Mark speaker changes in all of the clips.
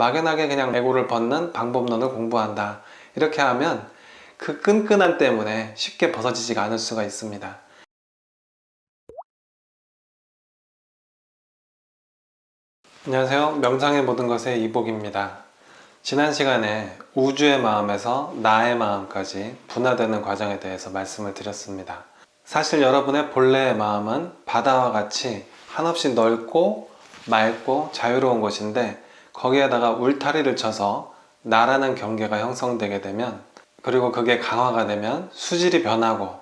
Speaker 1: 막연하게 그냥 에고를 벗는 방법론을 공부한다. 이렇게 하면 그 끈끈함 때문에 쉽게 벗어지지가 않을 수가 있습니다. 안녕하세요. 명상의 모든 것의 이복입니다. 지난 시간에 우주의 마음에서 나의 마음까지 분화되는 과정에 대해서 말씀을 드렸습니다. 사실 여러분의 본래의 마음은 바다와 같이 한없이 넓고 맑고 자유로운 곳인데, 거기에다가 울타리를 쳐서 나라는 경계가 형성되게 되면, 그리고 그게 강화가 되면 수질이 변하고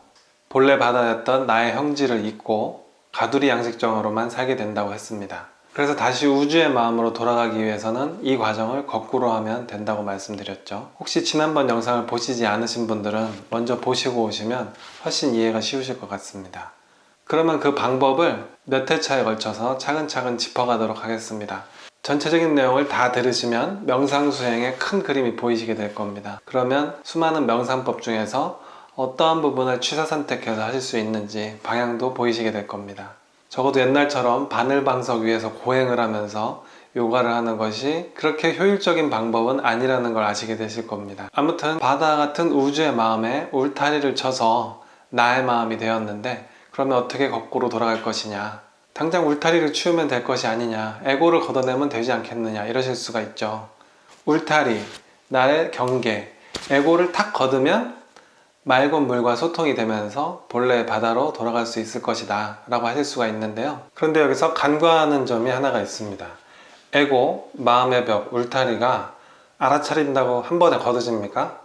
Speaker 1: 본래 바다였던 나의 형질을 잊고 가두리 양식정으로만 살게 된다고 했습니다. 그래서 다시 우주의 마음으로 돌아가기 위해서는 이 과정을 거꾸로 하면 된다고 말씀드렸죠. 혹시 지난번 영상을 보시지 않으신 분들은 먼저 보시고 오시면 훨씬 이해가 쉬우실 것 같습니다. 그러면 그 방법을 몇 회차에 걸쳐서 차근차근 짚어가도록 하겠습니다. 전체적인 내용을 다 들으시면 명상 수행의 큰 그림이 보이시게 될 겁니다. 그러면 수많은 명상법 중에서 어떠한 부분을 취사 선택해서 하실 수 있는지 방향도 보이시게 될 겁니다. 적어도 옛날처럼 바늘방석 위에서 고행을 하면서 요가를 하는 것이 그렇게 효율적인 방법은 아니라는 걸 아시게 되실 겁니다. 아무튼 바다 같은 우주의 마음에 울타리를 쳐서 나의 마음이 되었는데, 그러면 어떻게 거꾸로 돌아갈 것이냐, 당장 울타리를 치우면 될 것이 아니냐, 에고를 걷어내면 되지 않겠느냐, 이러실 수가 있죠. 울타리, 나의 경계, 에고를 탁 걷으면 맑은 물과 소통이 되면서 본래의 바다로 돌아갈 수 있을 것이다 라고 하실 수가 있는데요. 그런데 여기서 간과하는 점이 하나가 있습니다. 에고, 마음의 벽, 울타리가 알아차린다고 한 번에 걷어집니까?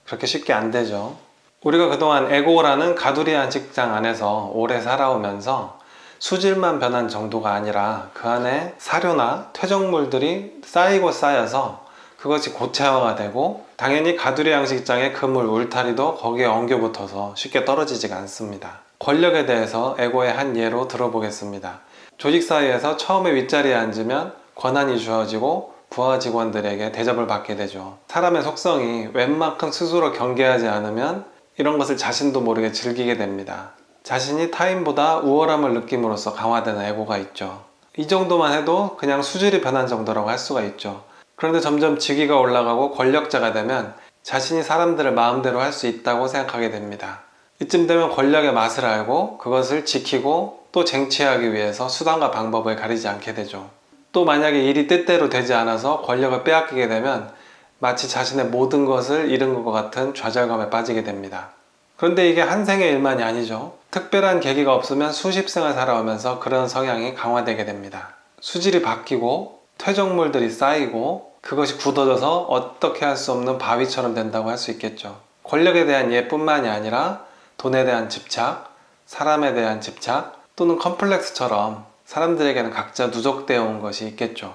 Speaker 1: 그렇게 쉽게 안 되죠. 우리가 그동안 에고라는 가두리한 직장 안에서 오래 살아오면서 수질만 변한 정도가 아니라 그 안에 사료나 퇴적물들이 쌓이고 쌓여서 그것이 고체화가 되고, 당연히 가두리 양식장의 그물, 울타리도 거기에 엉겨붙어서 쉽게 떨어지지가 않습니다. 권력에 대해서 에고의 한 예로 들어보겠습니다. 조직 사이에서 처음에 윗자리에 앉으면 권한이 주어지고 부하 직원들에게 대접을 받게 되죠. 사람의 속성이 웬만큼 스스로 경계하지 않으면 이런 것을 자신도 모르게 즐기게 됩니다. 자신이 타인보다 우월함을 느낌으로써 강화되는 에고가 있죠. 이 정도만 해도 그냥 수질이 변한 정도라고 할 수가 있죠. 그런데 점점 직위가 올라가고 권력자가 되면 자신이 사람들을 마음대로 할 수 있다고 생각하게 됩니다. 이쯤 되면 권력의 맛을 알고 그것을 지키고 또 쟁취하기 위해서 수단과 방법을 가리지 않게 되죠. 또 만약에 일이 뜻대로 되지 않아서 권력을 빼앗기게 되면 마치 자신의 모든 것을 잃은 것 같은 좌절감에 빠지게 됩니다. 그런데 이게 한 생의 일만이 아니죠. 특별한 계기가 없으면 수십 생을 살아오면서 그런 성향이 강화되게 됩니다. 수질이 바뀌고 퇴적물들이 쌓이고 그것이 굳어져서 어떻게 할 수 없는 바위처럼 된다고 할 수 있겠죠. 권력에 대한 예뿐만이 아니라 돈에 대한 집착, 사람에 대한 집착, 또는 컴플렉스처럼 사람들에게는 각자 누적되어 온 것이 있겠죠.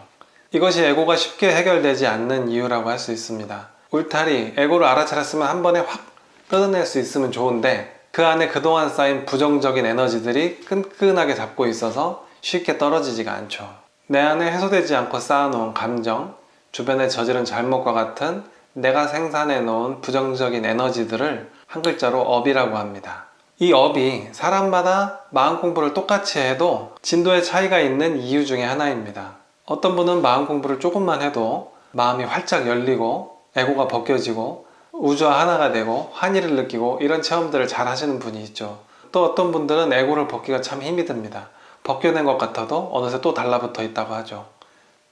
Speaker 1: 이것이 에고가 쉽게 해결되지 않는 이유라고 할 수 있습니다. 울타리, 에고를 알아차렸으면 한 번에 확 뜯어낼 수 있으면 좋은데, 그 안에 그동안 쌓인 부정적인 에너지들이 끈끈하게 잡고 있어서 쉽게 떨어지지가 않죠. 내 안에 해소되지 않고 쌓아놓은 감정, 주변에 저지른 잘못과 같은 내가 생산해 놓은 부정적인 에너지들을 한 글자로 업이라고 합니다. 이 업이 사람마다 마음 공부를 똑같이 해도 진도의 차이가 있는 이유 중에 하나입니다. 어떤 분은 마음 공부를 조금만 해도 마음이 활짝 열리고 에고가 벗겨지고 우주와 하나가 되고 환희를 느끼고 이런 체험들을 잘 하시는 분이 있죠. 또 어떤 분들은 에고를 벗기가 참 힘이 듭니다. 벗겨낸 것 같아도 어느새 또 달라붙어 있다고 하죠.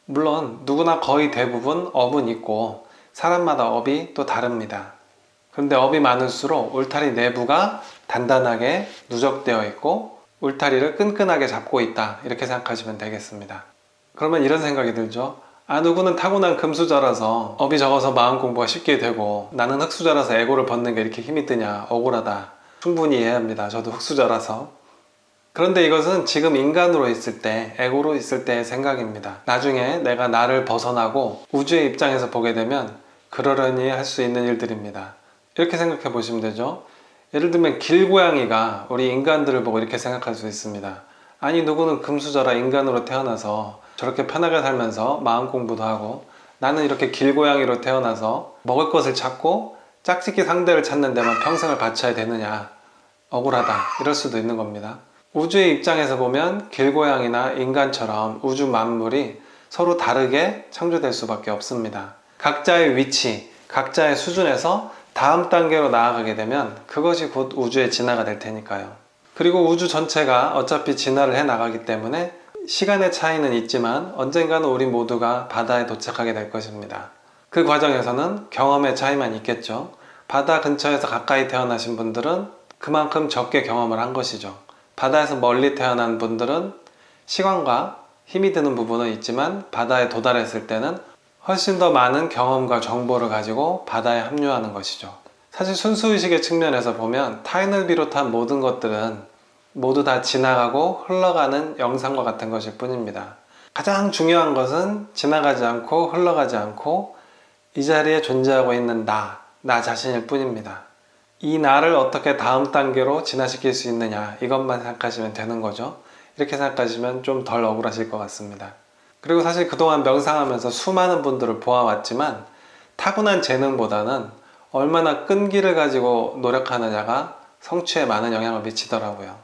Speaker 1: 물론 누구나 거의 대부분 업은 있고 사람마다 업이 또 다릅니다. 그런데 업이 많을수록 울타리 내부가 단단하게 누적되어 있고 울타리를 끈끈하게 잡고 있다, 이렇게 생각하시면 되겠습니다. 그러면 이런 생각이 들죠. 누구는 타고난 금수저라서 업이 적어서 마음 공부가 쉽게 되고 나는 흙수저라서 에고를 벗는 게 이렇게 힘이 드냐, 억울하다. 충분히 이해합니다. 저도 흙수저라서. 그런데 이것은 지금 인간으로 있을 때, 에고로 있을 때의 생각입니다. 나중에 내가 나를 벗어나고 우주의 입장에서 보게 되면 그러려니 할 수 있는 일들입니다. 이렇게 생각해 보시면 되죠. 예를 들면 길고양이가 우리 인간들을 보고 이렇게 생각할 수 있습니다. 아니, 누구는 금수저라 인간으로 태어나서 저렇게 편하게 살면서 마음 공부도 하고, 나는 이렇게 길고양이로 태어나서 먹을 것을 찾고 짝짓기 상대를 찾는 데만 평생을 바쳐야 되느냐, 억울하다, 이럴 수도 있는 겁니다. 우주의 입장에서 보면 길고양이나 인간처럼 우주 만물이 서로 다르게 창조될 수밖에 없습니다. 각자의 위치, 각자의 수준에서 다음 단계로 나아가게 되면 그것이 곧 우주의 진화가 될 테니까요. 그리고 우주 전체가 어차피 진화를 해 나가기 때문에 시간의 차이는 있지만 언젠가는 우리 모두가 바다에 도착하게 될 것입니다. 그 과정에서는 경험의 차이만 있겠죠. 바다 근처에서 가까이 태어나신 분들은 그만큼 적게 경험을 한 것이죠. 바다에서 멀리 태어난 분들은 시간과 힘이 드는 부분은 있지만 바다에 도달했을 때는 훨씬 더 많은 경험과 정보를 가지고 바다에 합류하는 것이죠. 사실 순수의식의 측면에서 보면 타인을 비롯한 모든 것들은 모두 다 지나가고 흘러가는 영상과 같은 것일 뿐입니다. 가장 중요한 것은 지나가지 않고 흘러가지 않고 이 자리에 존재하고 있는 나 자신일 뿐입니다. 이 나를 어떻게 다음 단계로 진화시킬 수 있느냐, 이것만 생각하시면 되는 거죠. 이렇게 생각하시면 좀 덜 억울하실 것 같습니다. 그리고 사실 그동안 명상하면서 수많은 분들을 보아왔지만 타고난 재능보다는 얼마나 끈기를 가지고 노력하느냐가 성취에 많은 영향을 미치더라고요.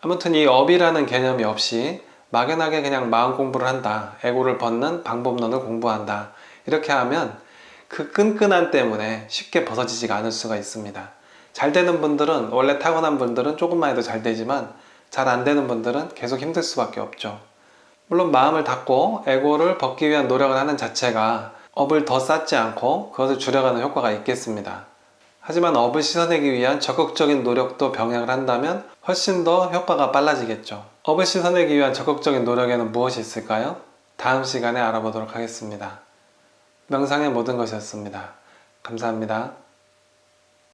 Speaker 1: 아무튼 이 업이라는 개념이 없이 막연하게 그냥 마음 공부를 한다, 에고를 벗는 방법론을 공부한다, 이렇게 하면 그 끈끈함 때문에 쉽게 벗어지지가 않을 수가 있습니다. 잘 되는 분들은, 원래 타고난 분들은 조금만 해도 잘 되지만 잘 안 되는 분들은 계속 힘들 수밖에 없죠. 물론 마음을 닫고 에고를 벗기 위한 노력을 하는 자체가 업을 더 쌓지 않고 그것을 줄여가는 효과가 있겠습니다. 하지만 업을 씻어내기 위한 적극적인 노력도 병행을 한다면 훨씬 더 효과가 빨라지겠죠. 업을 씻어내기 위한 적극적인 노력에는 무엇이 있을까요? 다음 시간에 알아보도록 하겠습니다. 명상의 모든 것이었습니다. 감사합니다.